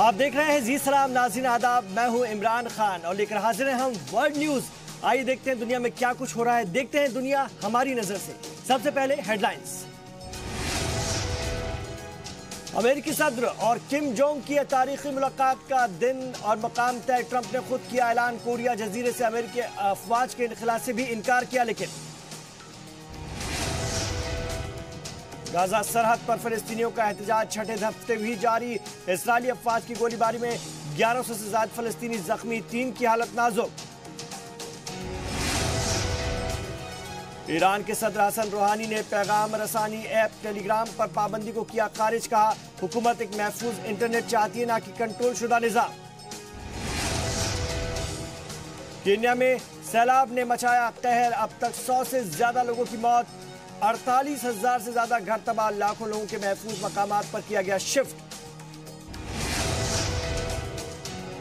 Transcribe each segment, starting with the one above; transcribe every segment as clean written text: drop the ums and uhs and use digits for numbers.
आप देख रहे हैं जी सलाम नाज़रीन आदाब, मैं हूं इमरान खान और लेकर हाजिर हैं हम वर्ल्ड न्यूज। आइए देखते हैं दुनिया में क्या कुछ हो रहा है, देखते हैं दुनिया हमारी नजर से। सबसे पहले हेडलाइंस। अमेरिकी सदर और किम जोंग की तारीखी मुलाकात का दिन और मकाम तय। ट्रंप ने खुद किया ऐलान, कोरिया जजीरे से अमेरिकी अफवाज के इनखला से भी इनकार किया। लेकिन गाजा सरहद पर फिलिस्तीनियों का एहतजाज छठे हफ्ते भी जारी। इस्राएली अफवाज की गोलीबारी में 1100 से ज्यादा फिलिस्तीनी जख्मी, 3 की हालत नाजुक। ईरान के सदर हसन रूहानी ने पैगाम रसानी ऐप टेलीग्राम पर पाबंदी को किया खारिज। कहा हुकूमत एक महफूज इंटरनेट चाहती है, ना कि कंट्रोल शुदा निजाम। केन्या में सैलाब ने मचाया कहर, अब तक 100 से ज्यादा लोगों की मौत, 48,000 से ज्यादा घर तबाह, लाखों लोगों के महफूज मकामात पर किया गया शिफ्ट।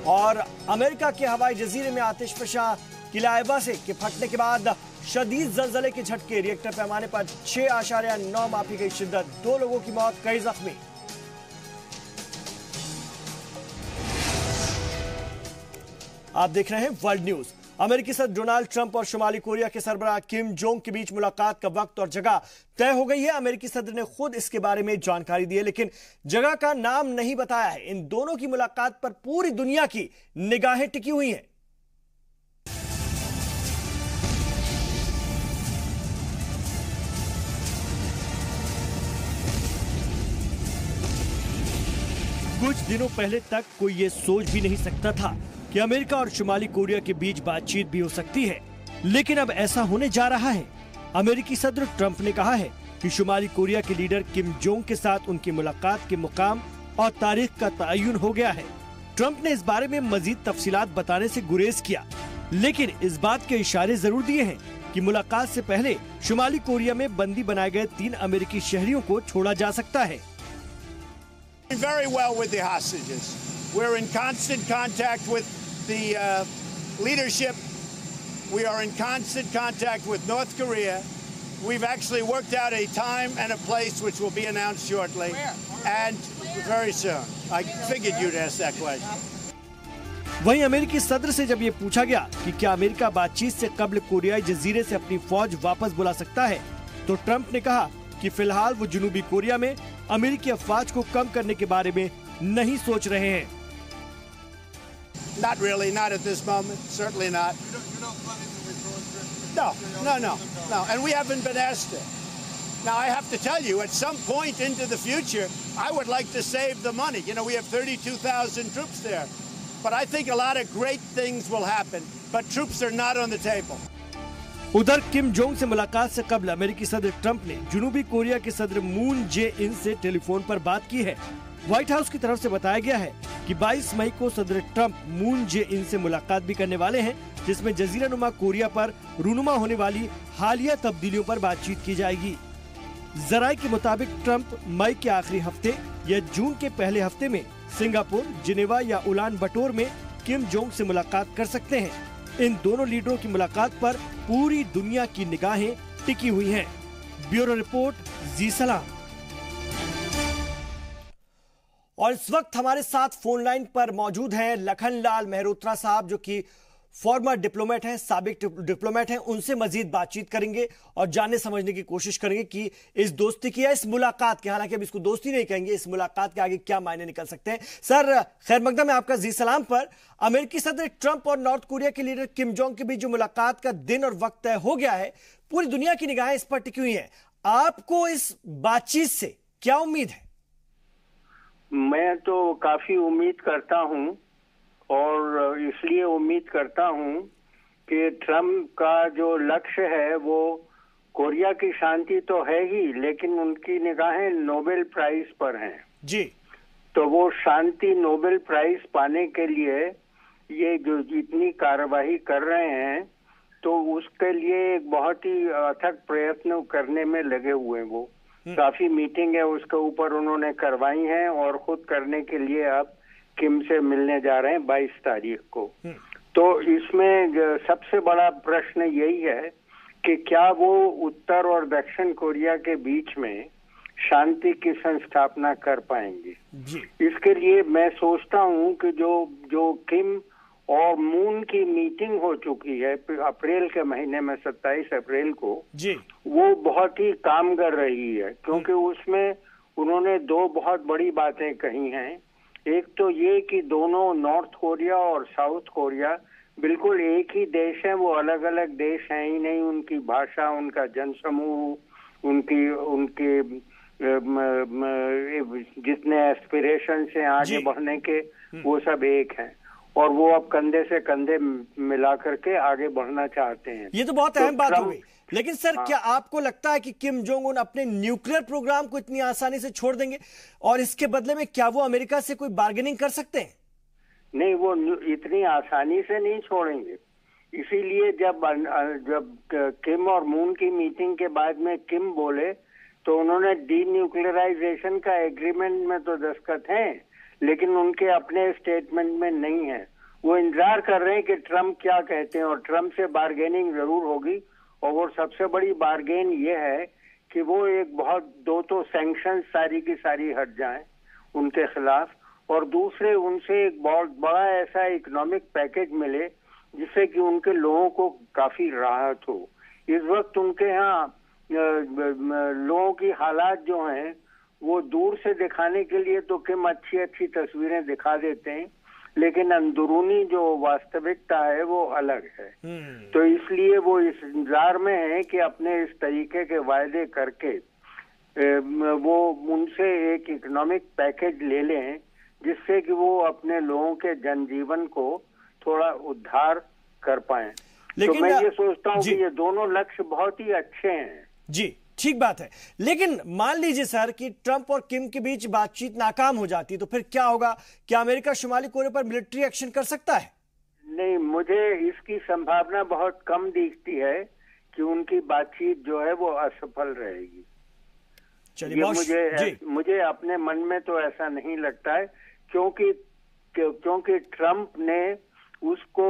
और अमेरिका के हवाई जजीरे में आतिशफशा किला एबा से के फटने के बाद शदीद जलजले के झटके, रिएक्टर पैमाने पर 6.9 मापी गई शिद्दत, 2 लोगों की मौत, कई जख्मी। आप देख रहे हैं वर्ल्ड न्यूज। अमेरिकी सदर डोनाल्ड ट्रंप और शुमाली कोरिया के सरबराह किम जोंग के बीच मुलाकात का वक्त और जगह तय हो गई है। अमेरिकी सदर ने खुद इसके बारे में जानकारी दी है, लेकिन जगह का नाम नहीं बताया है। इन दोनों की मुलाकात पर पूरी दुनिया की निगाहें टिकी हुई हैं। कुछ दिनों पहले तक कोई ये सोच भी नहीं सकता था कि अमेरिका और शुमाली कोरिया के बीच बातचीत भी हो सकती है, लेकिन अब ऐसा होने जा रहा है। अमेरिकी सदर ट्रंप ने कहा है कि शुमाली कोरिया के लीडर किम जोंग के साथ उनकी मुलाकात के मुकाम और तारीख का तयन हो गया है। ट्रंप ने इस बारे में मजीद तफसीलात बताने से गुरेज किया, लेकिन इस बात के इशारे जरूर दिए हैं कि मुलाकात से पहले शुमाली कोरिया में बंदी बनाए गए 3 अमेरिकी शहरियों को छोड़ा जा सकता है। Very well with the hostages. We're in constant contact with the leadership. We are in constant contact with North Korea. We've actually worked out a time and a place which will be announced shortly. And very soon. I figured you'd ask that question. वहीं अमेरिकी सदर से जब ये पूछा गया कि क्या अमेरिका बातचीत से कब्ल कोरियाई जजीरे से अपनी फौज वापस बुला सकता है, तो ट्रंप ने कहा कि फिलहाल वो जनूबी कोरिया में अमेरिकी अफवाज को कम करने के बारे में नहीं सोच रहे हैं। Not really, not at this moment, certainly not. You're not planning to withdraw troops? No, and we haven't been asked it. Now I have to tell you, at some point into the future, I would like to save the money. You know, we have 32,000 troops there, but I think a lot of great things will happen, but troops are not on the table. उधर Kim Jong से मुलाकात से कबल अमेरिकी सदर Trump ने जनूबी Korea के सदर मून जे इन से टेलीफोन पर बात की है। व्हाइट हाउस की तरफ से बताया गया है कि 22 मई को सदर ट्रंप मून जे इन से मुलाकात भी करने वाले हैं, जिसमें जजीरा नुमा कोरिया पर रूनुमा होने वाली हालिया तब्दीलियों पर बातचीत की जाएगी। जराये के मुताबिक ट्रंप मई के आखिरी हफ्ते या जून के पहले हफ्ते में सिंगापुर, जिनेवा या उलान बटोर में किम जोंग से मुलाकात कर सकते हैं। इन दोनों लीडरों की मुलाकात पर पूरी दुनिया की निगाहें टिकी हुई हैं। ब्यूरो रिपोर्ट, जी सलाम। और इस वक्त हमारे साथ फोन लाइन पर मौजूद हैं लखनलाल मेहरोत्रा साहब, जो कि फॉर्मर डिप्लोमेट हैं, साबिक डिप्लोमेट हैं। उनसे मजीद बातचीत करेंगे और जानने समझने की कोशिश करेंगे कि इस दोस्ती की या इस मुलाकात के, हालांकि अब इसको दोस्ती नहीं कहेंगे, इस मुलाकात के आगे क्या मायने निकल सकते हैं। सर खैर मकदम है आपका जी सलाम पर। अमेरिकी सदर ट्रंप और नॉर्थ कोरिया के लीडर किम जोंग के बीच जो मुलाकात का दिन और वक्त तय हो गया है, पूरी दुनिया की निगाहें इस पर टिकी हुई है। आपको इस बातचीत से क्या उम्मीद है? मैं तो काफी उम्मीद करता हूं, और इसलिए उम्मीद करता हूं कि ट्रम्प का जो लक्ष्य है वो कोरिया की शांति तो है ही, लेकिन उनकी निगाहें नोबेल प्राइज पर हैं जी। तो वो शांति नोबेल प्राइज पाने के लिए ये जो इतनी कार्यवाही कर रहे हैं, तो उसके लिए एक बहुत ही अथक प्रयत्न करने में लगे हुए हैं। वो काफी मीटिंग है उसके ऊपर उन्होंने करवाई हैं, और खुद करने के लिए अब किम से मिलने जा रहे हैं 22 तारीख को। तो इसमें सबसे बड़ा प्रश्न यही है कि क्या वो उत्तर और दक्षिण कोरिया के बीच में शांति की संस्थापना कर पाएंगे। जी। इसके लिए मैं सोचता हूं कि जो किम और मून की मीटिंग हो चुकी है अप्रैल के महीने में 27 अप्रैल को जी, वो बहुत ही कामगर रही है, क्योंकि उसमें उन्होंने दो बहुत बड़ी बातें कही हैं। एक तो ये कि दोनों नॉर्थ कोरिया और साउथ कोरिया बिल्कुल एक ही देश है, वो अलग अलग देश हैं ही नहीं। उनकी भाषा, उनका जनसमूह, उनके जितने एस्पिरेशन से आगे बढ़ने के, वो सब एक हैं और वो अब कंधे से कंधे मिला करके आगे बढ़ना चाहते हैं। ये तो बहुत अहम बात हो गई। लेकिन सर, क्या आपको लगता है कि किम जोंग उन अपने न्यूक्लियर प्रोग्राम को इतनी आसानी से छोड़ देंगे और इसके बदले में क्या वो अमेरिका से कोई बार्गेनिंग कर सकते हैं? नहीं, वो इतनी आसानी से नहीं छोड़ेंगे। इसीलिए जब किम और मून की मीटिंग के बाद में किम बोले तो उन्होंने डीन्यूक्लियराइजेशन का एग्रीमेंट में तो दस्तखत हैं, लेकिन उनके अपने स्टेटमेंट में नहीं है। वो इंतजार कर रहे हैं कि ट्रम्प क्या कहते हैं और ट्रम्प से बार्गेनिंग जरूर होगी। और वो सबसे बड़ी बार्गेन ये है कि वो एक दो तो सैंक्शन सारी की सारी हट जाएं उनके खिलाफ, और दूसरे उनसे एक बहुत बड़ा ऐसा इकोनॉमिक पैकेज मिले जिससे कि उनके लोगों को काफी राहत हो। इस वक्त उनके यहाँ लोगों की हालात जो हैं वो दूर से दिखाने के लिए तो किम अच्छी अच्छी तस्वीरें दिखा देते हैं, लेकिन अंदरूनी जो वास्तविकता है वो अलग है। तो इसलिए वो इस इंतजार में है कि अपने इस तरीके के वायदे करके वो उनसे एक इकोनॉमिक पैकेज ले लें जिससे कि वो अपने लोगों के जनजीवन को थोड़ा उद्धार कर पाएं। तो मैं ये सोचता हूँ कि ये दोनों लक्ष्य बहुत ही अच्छे हैं। जी, ठीक बात है। लेकिन मान लीजिए सर कि ट्रंप और किम के बीच बातचीत नाकाम हो जाती है तो फिर क्या होगा? क्या अमेरिका शुमाली कोरिया पर मिलिट्री एक्शन कर सकता है? नहीं, मुझे इसकी संभावना बहुत कम दिखती है कि उनकी बातचीत जो है वो असफल रहेगी। चलिए, मुझे अपने मन में तो ऐसा नहीं लगता है, क्योंकि ट्रंप ने उसको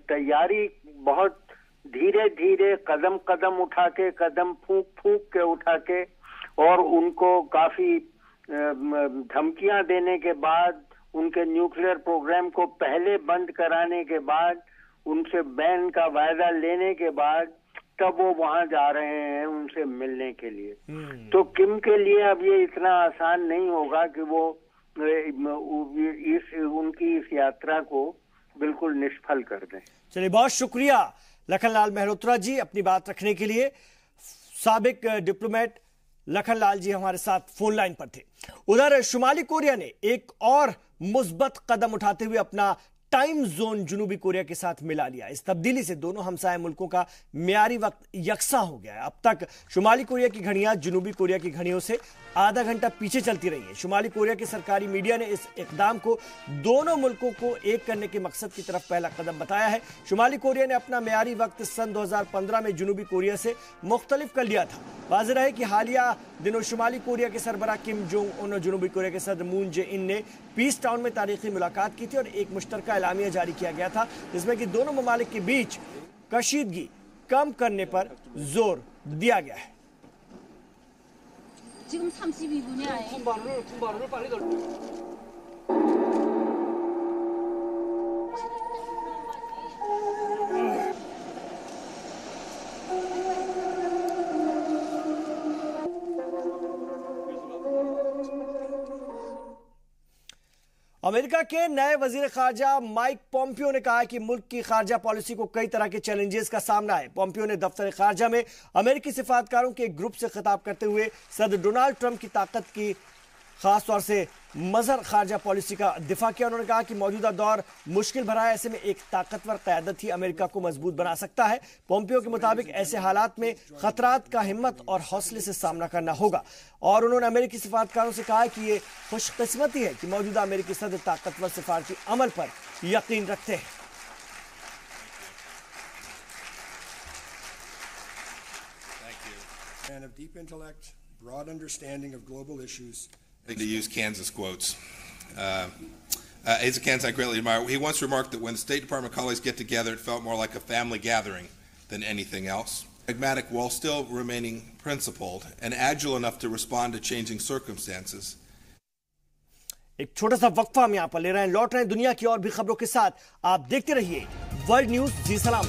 तैयारी बहुत धीरे धीरे कदम उठा के, कदम फूंक के उठा के, और उनको काफी धमकियां देने के बाद, उनके न्यूक्लियर प्रोग्राम को पहले बंद कराने के बाद, उनसे बैन का वायदा लेने के बाद तब वो वहां जा रहे हैं उनसे मिलने के लिए। तो किम के लिए अब ये इतना आसान नहीं होगा कि वो उनकी इस यात्रा को बिल्कुल निष्फल कर दें। चलिए, बहुत शुक्रिया लखनलाल मेहरोत्रा जी अपनी बात रखने के लिए। साबिक डिप्लोमेट लखनलाल जी हमारे साथ फोन लाइन पर थे। उधर शुमाली कोरिया ने एक और मुस्बत कदम उठाते हुए अपना टाइम जोन जुनूबी कोरिया के साथ मिला लिया। इस तब्दीली से दोनों हमसाय मुल्कों का मियारी वक्त यकसा हो गया है। अब तक शुमाली कोरिया की घड़ियां जुनूबी कोरिया की घड़ियों से आधा घंटा पीछे चलती रही हैं। शुमाली कोरिया के सरकारी मीडिया ने इस इकदाम को दोनों मुल्कों को एक करने के मकसद की तरफ पहला कदम बताया है। शुमाली कोरिया ने अपना मियारी वक्त सन 2015 में जुनूबी कोरिया से मुख्तलिफ कर लिया था। वाज़ेह रहे कि हालिया दिनों शुमाली कोरिया के सरबराह किम जोंग उन और जुनूबी कोरिया के सदर मून जे इन ने पीस टाउन में तारीखी मुलाकात की थी और एक मुश्तरका एलामिया जारी किया गया था जिसमें कि दोनों ममालिक के बीच कशीदगी कम करने पर जोर दिया गया है। 지금 32분이야. 군발을 빨리 돌. अमेरिका के नए वजीर खारजा माइक पोम्पियो ने कहा है कि मुल्क की खारजा पॉलिसी को कई तरह के चैलेंजेस का सामना है। पोम्पियो ने दफ्तर खारजा में अमेरिकी सिफारतकारों के एक ग्रुप से खिताब करते हुए सदर डोनाल्ड ट्रंप की ताकत की खासतौर से मजहर खारजा पॉलिसी का दिफा किया। उन्होंने कहा कि मौजूदा दौर मुश्किल भरा है, ऐसे में एक ताकतवर क़यादत ही अमेरिका को मजबूत बना सकता है। पोम्पियो के मुताबिक ऐसे हालात में खतरात का हिम्मत और हौसले से सामना करना होगा और उन्होंने अमेरिकी सिफारतकारों से कहा कि ये खुशकिस्मती है कि मौजूदा अमेरिकी सदर ताकतवर सिफारती अमल पर यकीन रखते हैं। Man of deep intellect, broad understanding of global issues. To use Kansas quotes. He's a Kansas I greatly admire. He once remarked that when the State Department colleagues get together, it felt more like a family gathering than anything else. Pragmatic while still remaining principled and agile enough to respond to changing circumstances. एक छोटा सा वक्फा हम यहां पर ले रहे हैं, लौट रहे हैं दुनिया की और भी खबरों के साथ। आप देखते रहिए वर्ल्ड न्यूज। जी सलाम।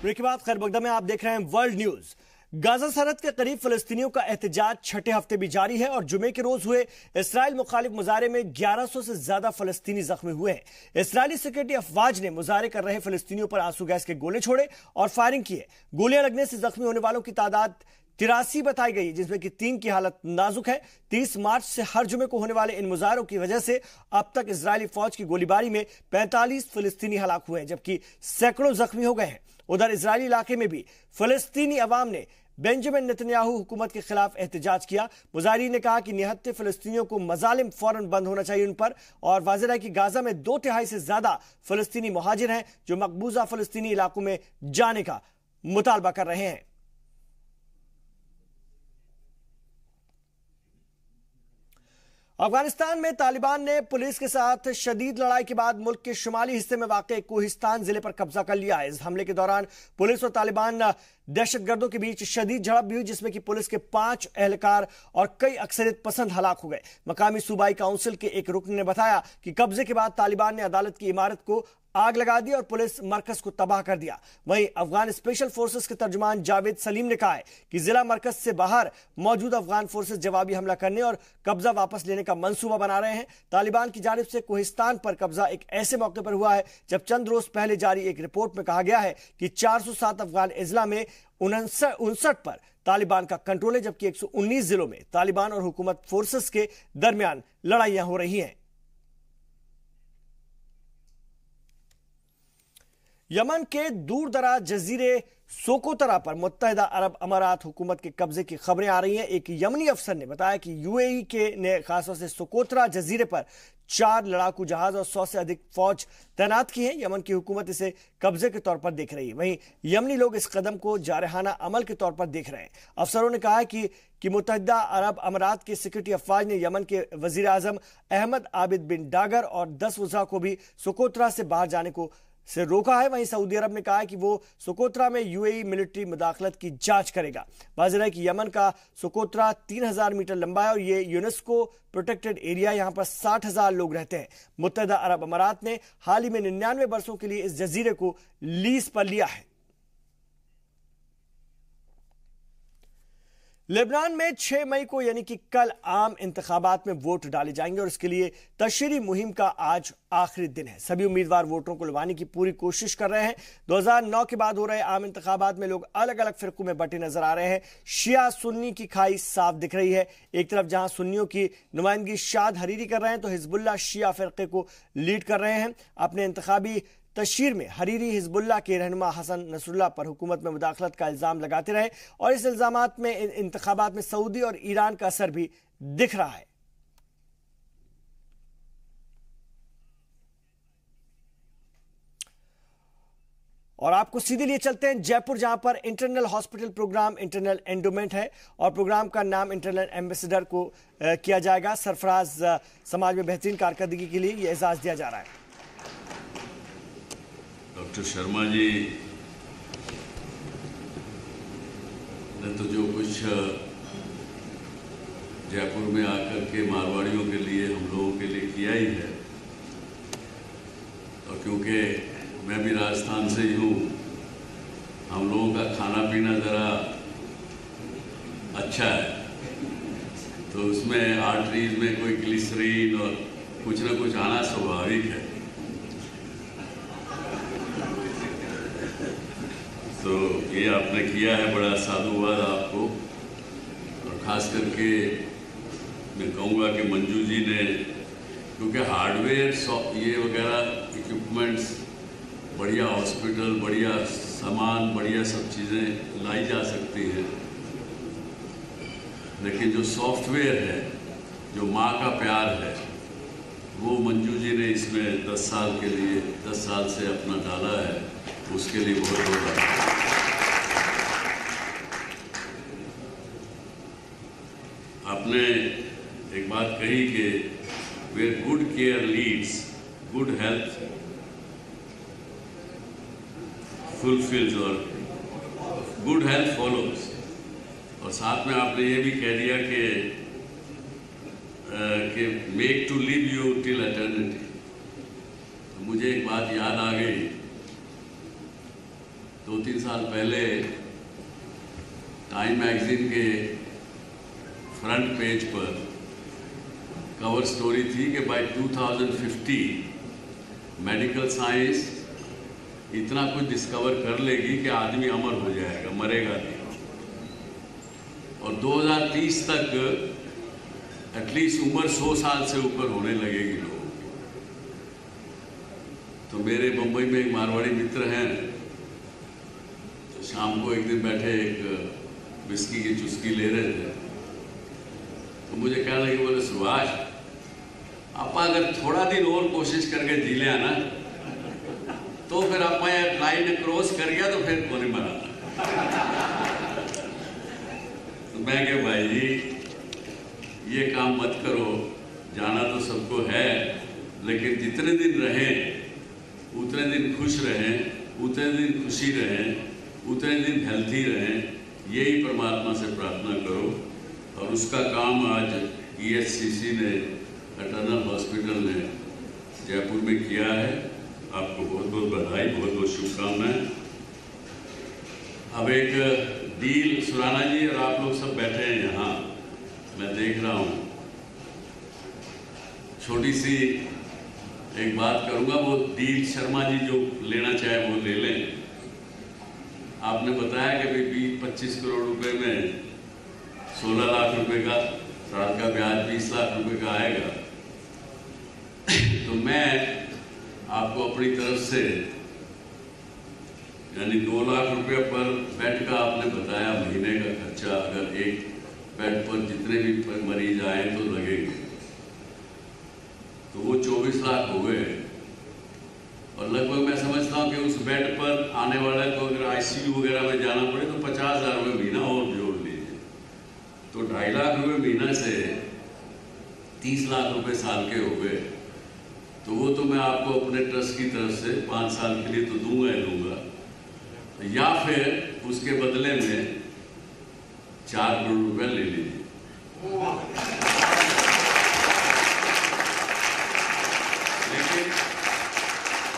ब्रेक के बाद खैर बगदा में आप देख रहे हैं वर्ल्ड न्यूज। गाजा सरहद के करीब फिलिस्तीनियों का एहतजाज छठे हफ्ते भी जारी है और जुमे के रोज हुए इसराइल मुखालिफ मुजाहरे में 1100 से ज्यादा फलस्तीनी जख्मी हुए हैं। इसराइली सिक्योरिटी अफवाज ने मुजाहरे कर रहे फिलिस्तीनियों पर आंसू गैस के गोले छोड़े और फायरिंग किए। गोलियां लगने से जख्मी होने वालों की तादाद 83 बताई गई, जिसमें कि 3 की हालत नाजुक है। 30 मार्च से हर जुमे को होने वाले इन मुजाहरों की वजह से अब तक इजरायली फौज की गोलीबारी में 45 फिलिस्तीनी हलाक हुए हैं, जबकि सैकड़ों जख्मी हो गए हैं। उधर इजरायली इलाके में भी फिलिस्तीनी अवाम ने बेंजामिन नेतन्याहू हुकूमत के खिलाफ एहतजाज किया। मुजाहिरीन ने कहा कि निहत्थे फिलिस्तीनियों को मजालिम फौरन बंद होना चाहिए उन पर, और वाज़ेह है कि गाजा में 2/3 से ज्यादा फिलिस्तीनी मुहाजिर हैं जो मकबूजा फिलिस्तीनी इलाकों में जाने का मुतालबा कर रहे हैं। अफगानिस्तान में तालिबान ने पुलिस के साथ शदीद लड़ाई के बाद मुल्क के शुमाली हिस्से में वाक़ कोहिस्तान जिले पर कब्जा कर लिया है। इस हमले के दौरान पुलिस और तालिबान दहशतगर्दों के बीच शदीद झड़प भी हुई, जिसमें कि पुलिस के 5 एहलकार और कई अक्सरियत पसंद हलाक हो गए। मकामी सूबाई काउंसिल के एक रुकन ने बताया कि कब्जे के बाद तालिबान ने अदालत की इमारत को आग लगा दी और पुलिस मरकज को तबाह कर दिया। वहीं अफगान स्पेशल फोर्सेस के तर्जुमान जावेद सलीम ने कहा है कि जिला मरकज से बाहर मौजूद अफगान फोर्सेस जवाबी हमला करने और कब्जा वापस लेने का मंसूबा बना रहे हैं। तालिबान की जानिब से कोहिस्तान पर कब्जा एक ऐसे मौके पर हुआ है जब चंद रोज पहले जारी एक रिपोर्ट में कहा गया है कि 407 अफगान अजला में 59 पर तालिबान का कंट्रोल है, जबकि 119 जिलों में तालिबान और हुकूमत फोर्सेस के दरमियान लड़ाइयां हो रही हैं। यमन के दूर दराज जजीरे सोकोतरा पर मुत्तहिदा अरब अमारात हुकूमत के कब्जे की खबरें आ रही हैं। एक यमनी अफसर ने बताया कि यूएई के ने खासतौर से सोकोतरा जजीरे पर 4 लड़ाकू जहाज और 100 से अधिक फौज तैनात की है। यमन की हुकूमत इसे कब्जे के तौर पर देख रही है, वहीं यमनी लोग इस कदम को जारहाना अमल के तौर पर देख रहे हैं। अफसरों ने कहा कि मुत्तहिदा अरब अमारात के सिक्योरिटी अफवाज ने यमन के वजीर आजम अहमद आबिद बिन डागर और 10 वज़रा को भी सोकोतरा से बाहर जाने को से रोका है। वहीं सऊदी अरब ने कहा है कि वो सोकोतरा में यूएई मिलिट्री मुदाखलत की जांच करेगा। वाज़ेह है कि यमन का सोकोतरा 3000 मीटर लंबा है और ये यूनेस्को प्रोटेक्टेड एरिया, यहां पर 60,000 लोग रहते हैं। मुत्तहिदा अरब अमारात ने हाल ही में 99 बरसों के लिए इस जजीरे को लीज पर लिया है। लेबनान में 6 मई को यानी कि कल आम इंतखाबात में वोट डाले जाएंगे और इसके लिए तशरीह मुहिम का आज आखिरी दिन है। सभी उम्मीदवार वोटरों को लुभाने की पूरी कोशिश कर रहे हैं। 2009 के बाद हो रहे आम इंतखाबात में लोग अलग अलग फिरकों में बंटे नजर आ रहे हैं। शिया सुन्नी की खाई साफ दिख रही है। एक तरफ जहां सुन्नियों की नुमाइंदगी शाद हरीरी कर रहे हैं तो हिजबुल्लाह शिया फिरके को लीड कर रहे हैं। अपने इंतखाबी तशहीर में हरीरी हिजबुल्लाह के रहनुमा हसन नसरुल्लाह पर हुकूमत में मुदाखलत का इल्जाम लगाते रहे और इस इल्जामात में इंतखाबात में सऊदी और ईरान का असर भी दिख रहा है। और आपको सीधे लिए चलते हैं जयपुर, जहां पर internal hospital program internal endowment है और प्रोग्राम का नाम इंटरनल एम्बेसडर को किया जाएगा। सरफराज समाज में बेहतरीन कारकर्दगी के लिए यह एजाज दिया जा रहा है। डॉक्टर शर्मा जी ने तो जो कुछ जयपुर में आकर के मारवाड़ियों के लिए हम लोगों के लिए किया ही है, और क्योंकि मैं भी राजस्थान से ही हूँ, हम लोगों का खाना पीना ज़रा अच्छा है, तो उसमें आर्टरीज में कोई ग्लिसरीन और कुछ ना कुछ आना स्वाभाविक है। तो ये आपने किया है, बड़ा साधुवाद आपको। और ख़ास करके मैं कहूँगा कि मंजू जी ने, क्योंकि हार्डवेयर ये वगैरह इक्विपमेंट्स, बढ़िया हॉस्पिटल, बढ़िया सामान, बढ़िया सब चीज़ें लाई जा सकती हैं, लेकिन जो सॉफ्टवेयर है, जो माँ का प्यार है, वो मंजू जी ने इसमें 10 साल के लिए 10 साल से अपना डाला है, उसके लिए बहुत बहुत आपने एक बात कही कि where good care leads good health fulfills और good health follows। और साथ में आपने ये भी कह दिया कि make to live you till eternity। तो मुझे एक बात याद आ गई, 2-3 साल पहले टाइम मैगजीन के फ्रंट पेज पर कवर स्टोरी थी कि बाय 2050 मेडिकल साइंस इतना कुछ डिस्कवर कर लेगी कि आदमी अमर हो जाएगा, मरेगा नहीं। और 2030 तक एटलीस्ट उम्र 100 साल से ऊपर होने लगेगी लोगों की। तो मेरे मुंबई में एक मारवाड़ी मित्र हैं, तो शाम को एक दिन बैठे एक विस्की की चुस्की ले रहे थे, तो मुझे कहने लगे, बोले सुभाष आप अगर थोड़ा दिन और कोशिश करके जी लिया ना तो फिर आप लाइन क्रॉस कर गया तो फिर कोने मरा। तो मैं कह भाई जी ये काम मत करो, जाना तो सबको है, लेकिन जितने दिन रहें उतने दिन खुश रहें, उतने दिन खुशी रहें, उतने दिन हेल्थी रहें, यही परमात्मा से प्रार्थना करो। और उसका काम आज ESCC ने, एटर्नल हॉस्पिटल ने जयपुर में किया है। आपको बहुत बहुत बधाई, बहुत बहुत शुभकामनाएं। अब एक डील, सुराना जी और आप लोग सब बैठे हैं यहाँ, मैं देख रहा हूँ, छोटी सी एक बात करूँगा, वो डील शर्मा जी जो लेना चाहे वो ले लें। आपने बताया कि भाई 25 करोड़ रुपए में 16 लाख रुपए का साल का ब्याज 20 लाख रुपए का आएगा। तो मैं आपको अपनी तरफ से यानी 2 लाख रुपए पर बेड का आपने बताया महीने का खर्चा, अगर एक बेड पर जितने भी मरीज आए तो लगेंगे, तो वो 24 लाख हो गए। और लगभग मैं समझता हूँ कि उस बेड पर आने वाले को अगर ICU वगैरह में जाना पड़े तो 50,000 रुपये महीना और जोड़ लीजिए, तो 2.5 लाख रुपये महीना से 30 लाख रुपए साल के हो गए। तो वो तो मैं आपको अपने ट्रस्ट की तरफ से 5 साल के लिए तो दूंगा ही दूंगा, या फिर उसके बदले में 4 करोड़ रुपए ले लीजिए।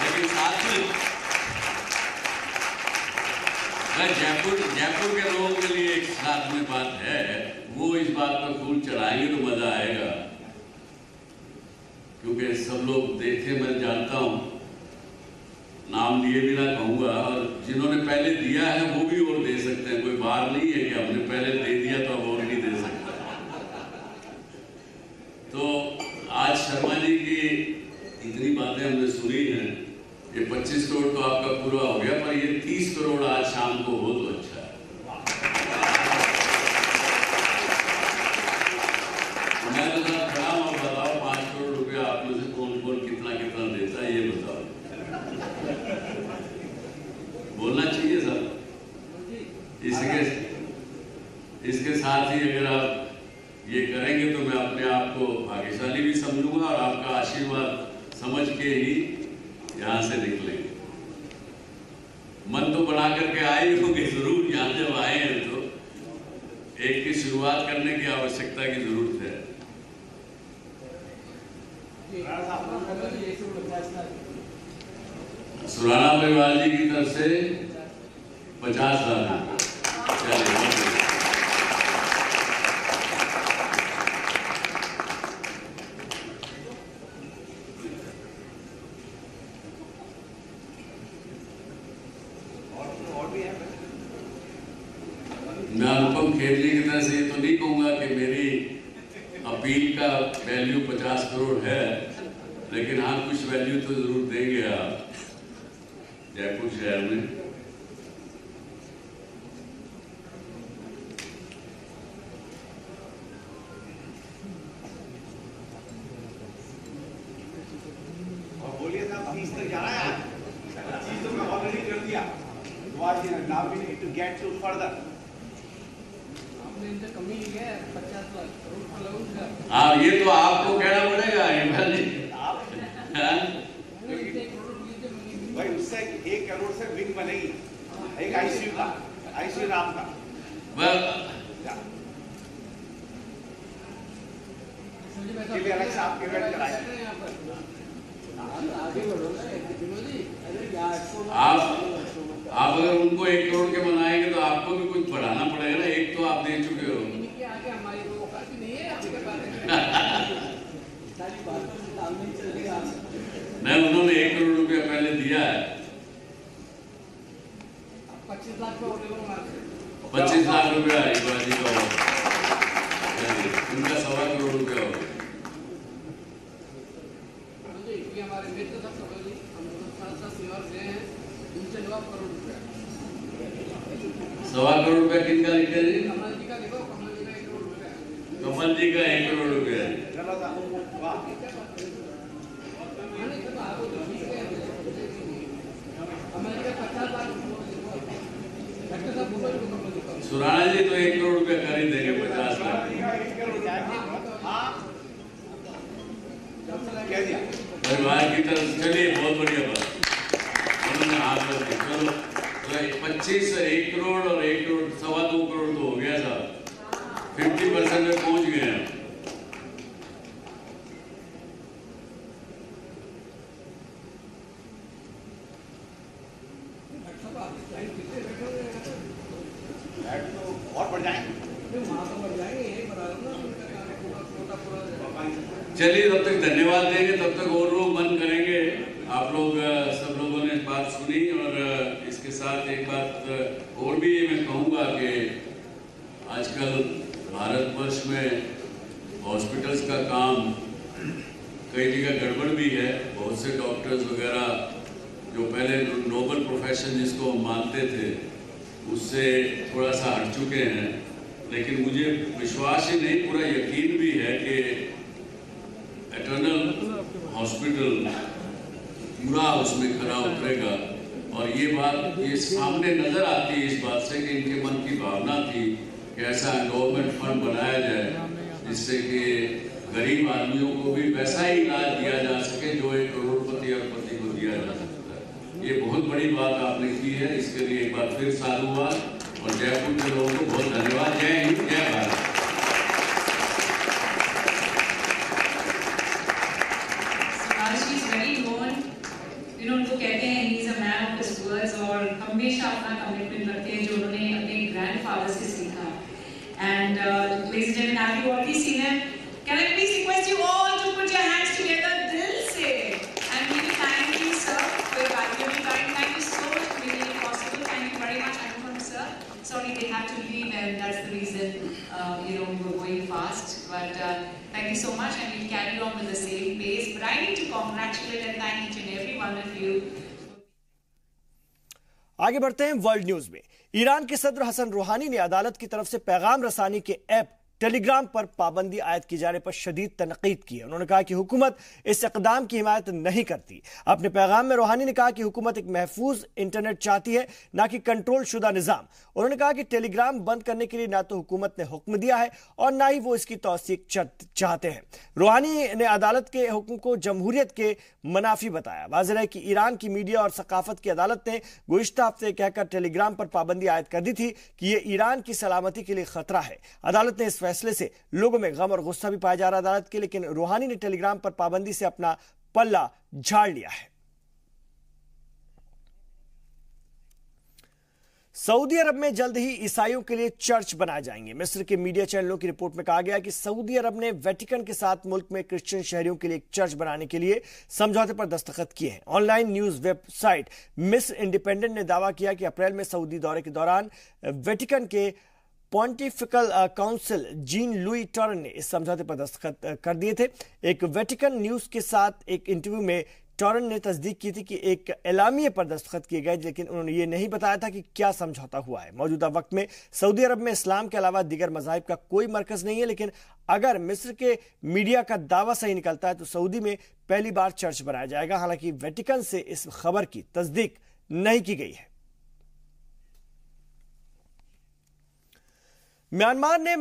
लेकिन साथ में जयपुर के लोगों के लिए एक साथ में बात है, वो इस बात पर फूल चढ़ाएंगे तो मजा आएगा, क्योंकि सब लोग देखे, मैं जानता हूं, नाम लिए भी ना कहूंगा, और जिन्होंने पहले दिया है वो भी और दे सकते हैं, कोई बात नहीं है कि हमने पहले दे दिया तो अब और नहीं दे सकता। तो आज शर्मा जी की इतनी बातें हमने सुनी हैं, ये 25 करोड़ तो आपका पूरा हो गया, पर ये 30 करोड़ आज शाम को हो तो अच्छा है। मैं तो सर खड़ा हूं, बताओ 5 करोड़ रुपया आप में से कौन कौन कितना कितना देता है, ये बताओ। बोलना चाहिए सर। इसके साथ ही अगर आप ये करेंगे तो मैं अपने आप को भाग्यशाली भी समझूंगा, और आपका आशीर्वाद समझ के ही यहाँ से निकलेंगे। मन तो बना करके आए होंगे जरूर, यहाँ जब आए हैं तो एक की शुरुआत करने की आवश्यकता की जरूरत है। सुराना परिवार जी की तरफ से 50 लाख। मैं अनुपम खेर जी की तरह से ये तो नहीं कहूँगा कि मेरी अपील का वैल्यू 50 करोड़ है, लेकिन हाँ कुछ वैल्यू तो जरूर देंगे आप जयपुर शहर में। बोलिए साहब, 30 तक जाना है, चीज तो मैं ऑलरेडी कर दिया। Now we need to get to further. हाँ, ये तो आपको कहना पड़ेगा। क्वेश्चन आपका। चलिए अलेक्स आप पेमेंट कराइए। आप अगर उनको 1 करोड़ के बनाएंगे तो आपको भी कुछ बढ़ाना पड़ेगा ना। एक तो आप दे चुके हो। नहीं, उन्होंने 1 करोड़ रुपया पहले दिया है। 25 लाख रुपया इबादी का हो, उनका 1.25 करोड़ रुपया हो। हमारे मित्र सब समझ हम लोग साथ सेवा दे हैं, उनसे 1.25 करोड़ रुपया। 1.25 करोड़ रुपया किनका लिखा है? कमल जी का लिखो, कमल जी का 1 करोड़ रुपया। कमल जी का 1 करोड़ रुपया है। सुराणा जी तो 1 करोड़ रुपया खरीद देंगे 50 लाख। परिवार की तरफ। चलिए बहुत बढ़िया बात, उन्होंने हाथ रख दिया। चलो 25 1 करोड़ और 1 करोड़ 2.25 करोड़ तो हो गया साहब। 50% में पहुंच गए हैं। और बढ़ जाएंगे। चलिए तब तक धन्यवाद देंगे, तब तक और लोग मन करेंगे। आप लोग सब लोगों ने बात सुनी और इसके साथ एक बात और भी मैं कहूँगा कि आजकल भारतवर्ष में हॉस्पिटल्स का काम कई जगह गड़बड़ भी है। बहुत से डॉक्टर्स वगैरह जो पहले नोबल प्रोफेशन जिसको हम मानते थे उससे थोड़ा सा हट चुके हैं। लेकिन मुझे विश्वास ही नहीं, पूरा यकीन भी है कि एटर्नल हॉस्पिटल पूरा उसमें खरा उतरेगा। और ये बात ये सामने नजर आती है इस बात से कि इनके मन की भावना थी कि ऐसा गवर्नमेंट फंड बनाया जाए जिससे कि गरीब आदमियों को भी वैसा ही इलाज दिया जा सके जो एक करोड़पति और पति को दिया जा सकता है। ये बहुत बड़ी बात आपने की है, इसके लिए एक बार फिर साधुवाद और जयपुर के लोगों को बहुत धन्यवाद। जय हिंद, जय भारत। उनको कहते हैं he is a man of his words और हमेशा अपना कमिटमेंट रखते हैं जो उन्होंने अपने ग्रैंडफादर से सीखा। And ladies and gentleman, you already seen him. Can I please request you all to put your hands together दिल से and we thank you sir for your valuable time. Thank you so much for making it possible. Thank you very much Anupam sir. Sorry they had to leave and that's the reason we're going fast, but thank you so much and we'll carry on with the same pace. But I need to congratulate and thank each and every one of you. आगे बढ़ते हैं world news में। Iran के सदर हसन रूहानी ने अदालत की तरफ से पैगाम रसानी के ऐप टेलीग्राम पर पाबंदी आयद किए जाने पर शदीद तनकीद की है। उन्होंने कहा कि हुकूमत इस इक़दाम की हिमायत नहीं करती। अपने पैगाम में रूहानी ने कहा कि हुकूमत एक महफूज इंटरनेट चाहती है, ना कि कंट्रोल शुदा निज़ाम। उन्होंने कहा कि टेलीग्राम बंद करने के लिए ना तो हुकूमत ने हुक्म दिया है और ना ही वो इसकी तौसीक चाहते हैं। रूहानी ने अदालत के हुक्म को जमहूरियत के मनाफी बताया। वाज़ेह है कि ईरान की मीडिया और सकाफत की अदालत ने गुज़िश्ता हफ्ते कहकर टेलीग्राम पर पाबंदी आयद कर दी थी कि यह ईरान की सलामती के लिए खतरा है। अदालत ने इस फैसले से लोगों में गम और गुस्सा भी पाया जा रहा है अदालत के, लेकिन रूहानी ने टेलीग्राम पर पाबंदी से अपना पल्ला झाड़ लिया है। सऊदी अरब में जल्द ही ईसाइयों के लिए चर्च बनाए जाएंगे। मिस्र के मीडिया चैनलों की रिपोर्ट में कहा गया कि सऊदी अरब ने वेटिकन के साथ मुल्क में क्रिश्चियन शहरियों के लिए एक चर्च बनाने के लिए समझौते पर दस्तखत किए हैं। ऑनलाइन न्यूज वेबसाइट मिस्र इंडिपेंडेंट ने दावा किया कि अप्रैल में सऊदी दौरे के दौरान वेटिकन के पॉन्टिफिकल काउंसिल जीन लुई टॉरन ने इस समझौते पर दस्तखत कर दिए थे। एक वेटिकन न्यूज के साथ एक इंटरव्यू में टॉरन ने तस्दीक की थी कि एक एलामिये पर दस्तखत किए गए, लेकिन उन्होंने ये नहीं बताया था कि क्या समझौता हुआ है। मौजूदा वक्त में सऊदी अरब में इस्लाम के अलावा दीगर मज़ाहिब का कोई मरकज नहीं है, लेकिन अगर मिस्र के मीडिया का दावा सही निकलता है तो सऊदी में पहली बार चर्च बनाया जाएगा। हालांकि वेटिकन से इस खबर की तस्दीक नहीं की गई है। म्यांमार ने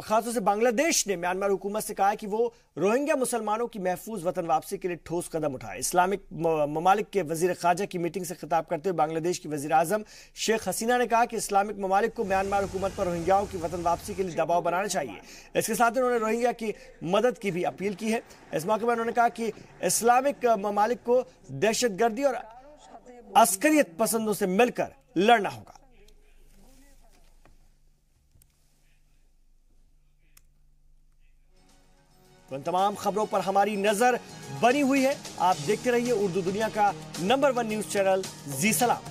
खासतौर से बांग्लादेश ने म्यांमार हुकूमत से कहा है कि वो रोहिंग्या मुसलमानों की महफूज वतन वापसी के लिए ठोस कदम उठाए। इस्लामिक ममालिक के वजीर खारजा की मीटिंग से खिताब करते हुए बांग्लादेश की वजीर आजम शेख हसीना ने कहा कि इस्लामिक ममालिक को म्यांमार हुकूमत पर रोहिंग्याओं की वतन वापसी के लिए दबाव बनाना चाहिए। इसके साथ उन्होंने रोहिंग्या की मदद की भी अपील की है। इस मौके पर उन्होंने कहा कि इस्लामिक ममालिक को दहशतगर्दी और अस्करियत पसंदों से मिलकर लड़ना होगा। तो इन तमाम खबरों पर हमारी नजर बनी हुई है। आप देखते रहिए उर्दू दुनिया का नंबर 1 न्यूज चैनल जी सलाम।